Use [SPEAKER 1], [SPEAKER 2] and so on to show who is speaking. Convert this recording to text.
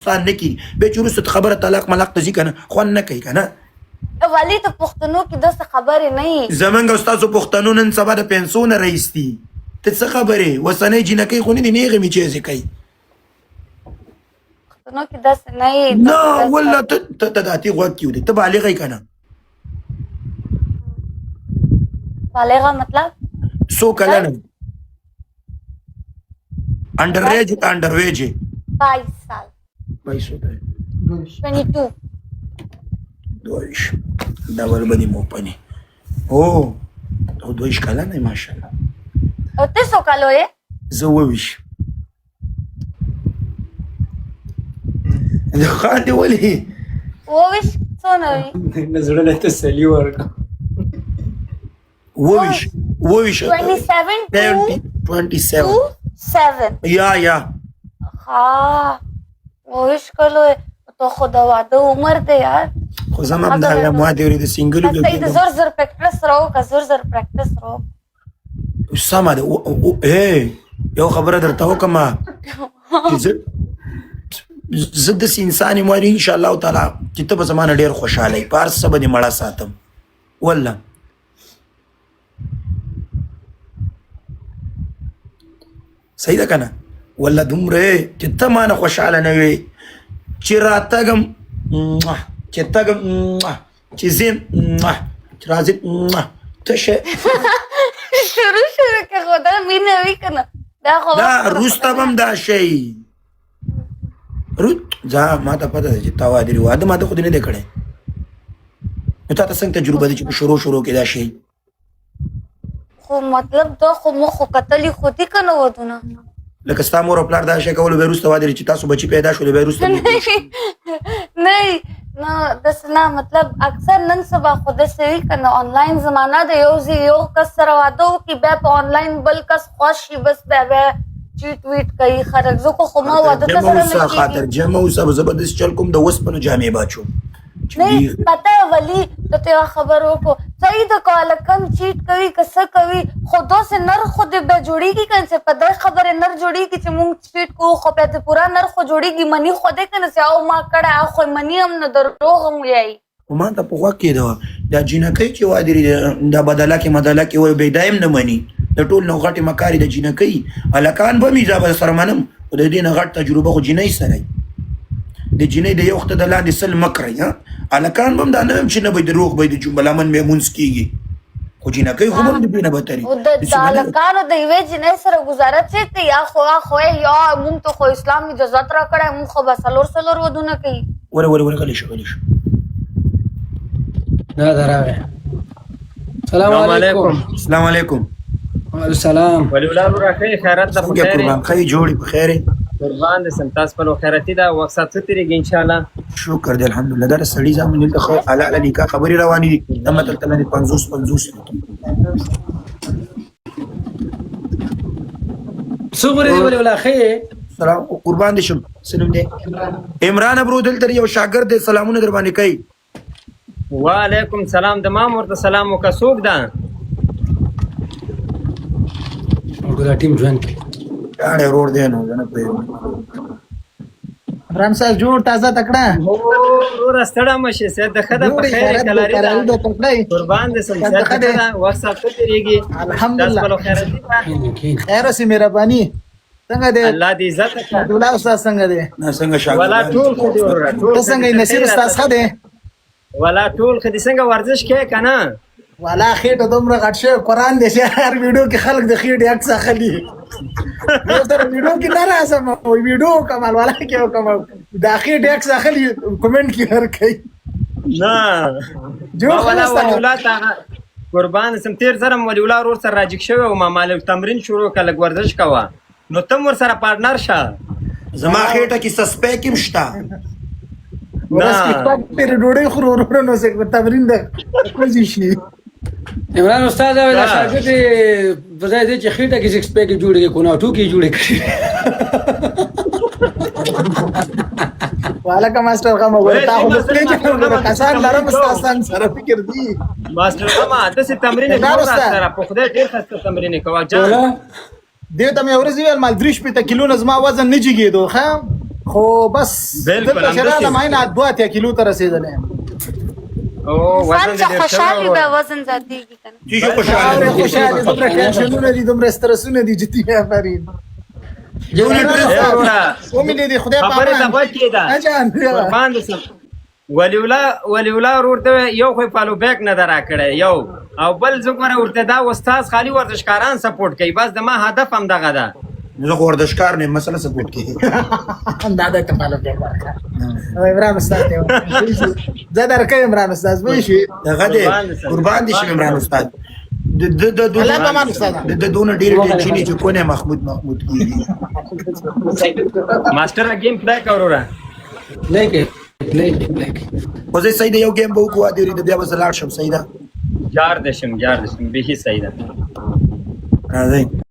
[SPEAKER 1] ستان نه کېږي بیا چې وروسته خبره طلاق ملاق ته ځي که نه خوند نه کوي که نه
[SPEAKER 2] والي ته پښتنو کې داسې خبرې نه وي
[SPEAKER 1] زمونږ او ستاسو پښتنو نن سبا د پنسو نه رئیس دي ته څه خبرې اوسنۍ جینکۍ خو نه دي نیغې مې چیزې کوي
[SPEAKER 2] پښتنو کې داسې نه وي
[SPEAKER 1] نه والله ته د اتې غوږ کې ودې ته بالغه یې که نه
[SPEAKER 2] بالغه مطلب
[SPEAKER 1] څو کلنه انډر ایج که انډر ویج
[SPEAKER 2] 22 سال 22
[SPEAKER 1] دویش ډول به دې موپنې او ته دویش کلنه یې ماشاءالله
[SPEAKER 2] او ته څو کالو یې
[SPEAKER 1] زه 22 خاندې ولې
[SPEAKER 2] 22 څونه وي
[SPEAKER 3] نه زړه نه تسلي ورکړه
[SPEAKER 1] 22
[SPEAKER 2] 27
[SPEAKER 1] 27
[SPEAKER 2] 7
[SPEAKER 1] یا
[SPEAKER 2] ها 22 کالو یې تو خو د واده عمر دی یار
[SPEAKER 1] خو زما هم دا ما دې ورې د سینګلو
[SPEAKER 2] د زور پریکټس راو زور پریکټس راو
[SPEAKER 1] سمه ده یو خبره درته وکړم زه داسې انسان یم وایي انشاءالله تعالی چې ته به زما نه ډېر خوشحاله یې په هر څه به دې مړه ساتم والله صحیح ده که نه والله دومره چې ته ما نه خوشحاله نه وې چې راتګم چې تګم چې ځم چې راځم ته شی
[SPEAKER 2] شروع کې خو دا مینه وي که نه
[SPEAKER 1] دا وروسته به هم دا شی ځه ما ته پته ده چې تا واده واده ما ته خو دې نه دی کړی نو تا ته څنګه تجربه ده چې په شروع کې دا شی
[SPEAKER 2] خو مطلب دا خو مو خو کتلي خو دي که نه ودونه
[SPEAKER 1] لکه ستا مور او پلار دا شی کولو بیا وروسته واده چې تاسو بچي پیدا شولې بیا وروسته
[SPEAKER 2] نه داسې نه مطلب اکثر نن سبا خو داسې وي که نه آنلاین زمانه ده یو کس سره واده وکړي بیا په آنلاین بل کس خوښ شي بس بیا چیټ ویټ کوي خلک زه خو ما واده ته سره نه کېږي
[SPEAKER 1] جمع اوسه به زبردست چل کوم د اوسپنو جامې باچوم
[SPEAKER 2] نه پته ولي ته یوه خبر وکړو صحیح ده که هلکان چیټ کوي که څه کوي خو داسې نر خو دې بیا جوړېږي که نه چې په دې خبرې نر جوړېږي چې مونږ چیټ کوو خو بیا د پوره نر خو جوړېږي مني خو دی که نه چې او ما کړی خو مني هم نه دروغ هم وایي
[SPEAKER 1] خو ما ته په غوږ کېده وه دا جینکۍ چې وادري دا بدله کې مدله کې وایي بیا دا هم نه مني د ټول نه غټې مکارې د جینکۍ هلکان به مې دا به سره منم خو د دې نه غټ تجربه خو جینۍ سره وي د جینۍ د یو وخته د لاندې سل مه کړئ هلکان به هم دا نه ویم چې نه به د روغ به د جمبلامن بیا مونځ کېږي خو جینکۍ خو به هم د دې نه بدتري
[SPEAKER 2] د هلکانو د یوې جینۍ سره ګزاره چې ته یا خو یا مونږ ته خو اسلام اجازت راکړی مونږ خو به څلور ودونه کوي
[SPEAKER 1] وره غلی شو
[SPEAKER 3] دا راغی سلام علیکم
[SPEAKER 1] السلام علیکم
[SPEAKER 3] وعلیکم السلام
[SPEAKER 4] ولی الله راخی خیرات ده
[SPEAKER 1] څنګه قربان خی جوړې په خیرې
[SPEAKER 4] قربان دې سم تاسو په خیراتي دا وخت څه تیریږي ان شاء الله
[SPEAKER 1] شکر دې الحمدلله دا سړی ځم دلته خو علی نکاح خبرې روانې دي دا مطلب تل 50
[SPEAKER 3] صبر دی ولی ولا خی
[SPEAKER 1] سلام قربان دې شم سلام دې عمران ابرو دلته یو شاګرد دې سلامونه در باندې کوي
[SPEAKER 4] وعلیکم سلام د ما ورته سلام وکړه څوک ده
[SPEAKER 3] ګل ټیم جوائن کړي
[SPEAKER 1] اړه روډ دی نو نه پې
[SPEAKER 5] رام صاحب جوړ تازه تکړه
[SPEAKER 4] ور استړه مشه سه د خدای په خیر کلاري دا قربان دې سم سه دا وخت څه تیریږي
[SPEAKER 5] الحمدلله
[SPEAKER 4] تاسو په خیراتي
[SPEAKER 5] خیر سي مهرباني څنګه دې
[SPEAKER 4] الله دې عزت
[SPEAKER 5] الله استاد څنګه دې
[SPEAKER 1] نه څنګه شاګرد
[SPEAKER 4] ولا ټول خو دې ور ټول
[SPEAKER 5] څنګه نصیب استاد ښه دې
[SPEAKER 4] ولا ټول خدي څنګه ورزش کې کنه
[SPEAKER 5] والا خېټه دومره غټ شوی قرآن دې هر ویډیو کې خلک د خېټې عکس اخلي یو تر ویډیو کې نه راځم ویډیو کمال والا کې کمال د خېټې عکس اخلي کومنټ کې هر کوي
[SPEAKER 4] نه
[SPEAKER 5] جوړ
[SPEAKER 4] ولا
[SPEAKER 5] خلاص
[SPEAKER 4] ولولات قربان سم تیر زرم ولولار ور سره راجک شوی او ما مال تمرین شروع کله ورزش کوا نو تم ور سره پارتنر شه
[SPEAKER 1] زما خېټه کې سسپیک هم شته
[SPEAKER 5] ورس کې پټ ډوډۍ خورو نو څه تمرین ده کوزي شي
[SPEAKER 3] عمران استاد دا شاګرد بځای دې چې خېټه کې سکس پیک جوړې کو نه ټوکی جوړې کړې
[SPEAKER 5] والا کا ماستر کا مګور تا خو دې چې کسان لرم استاد سره فکر دی
[SPEAKER 4] ماستر ما د سي تمرین کول سره په خدای ډیر خسته تمرین کوه جان
[SPEAKER 5] دې ته مې ورځ ویل مال 3 کیلو نظم وزن نه جګېدو ها خو بس
[SPEAKER 4] بالکل،
[SPEAKER 5] دلته
[SPEAKER 4] همداسې.
[SPEAKER 5] شراله ماینه 2 کیلو ته رسیدلې یم.
[SPEAKER 4] او وزن
[SPEAKER 2] انسان چې
[SPEAKER 4] دې ډېر
[SPEAKER 2] خوشحالي
[SPEAKER 4] شوی
[SPEAKER 2] به
[SPEAKER 4] و.
[SPEAKER 2] وزن زیاتېږي که نه
[SPEAKER 1] چې شو
[SPEAKER 5] خاورې
[SPEAKER 1] خوشاله
[SPEAKER 5] خوشحالي دومره ټینشنونه دي دومره سترسونه دي جدي فرید امید دې خدای په
[SPEAKER 4] خبرې ته
[SPEAKER 5] امان
[SPEAKER 4] غوږ کېده.
[SPEAKER 5] اجان
[SPEAKER 4] قربان دې سم. ولی الله ورور ته یو خو فالو بیک نه درا کړی یو او بل زګوره ورته دا استاد خالی ورزشکاران سپورټ کوي بس د ما هدف هم دغه ده.
[SPEAKER 1] زه خو ورزشکار نه یم، مسله سپورټ کوي.
[SPEAKER 5] دا د کمالو کې ورکړه او عمران استاد ته زه درکې عمران استاد به شي
[SPEAKER 1] دغه دې قربان دي شي عمران استاد. د
[SPEAKER 5] الله په امان استاد.
[SPEAKER 1] د دونه ډېر ټینشن چې کونه محمود کیږي.
[SPEAKER 4] ماستر گیم پلی کوره.
[SPEAKER 3] پلی کې
[SPEAKER 1] خو زه سید یو گیم به وکړو د بیا به زه لاړ شم. سیده
[SPEAKER 4] جار دشم به صحیح ده.
[SPEAKER 1] راځئ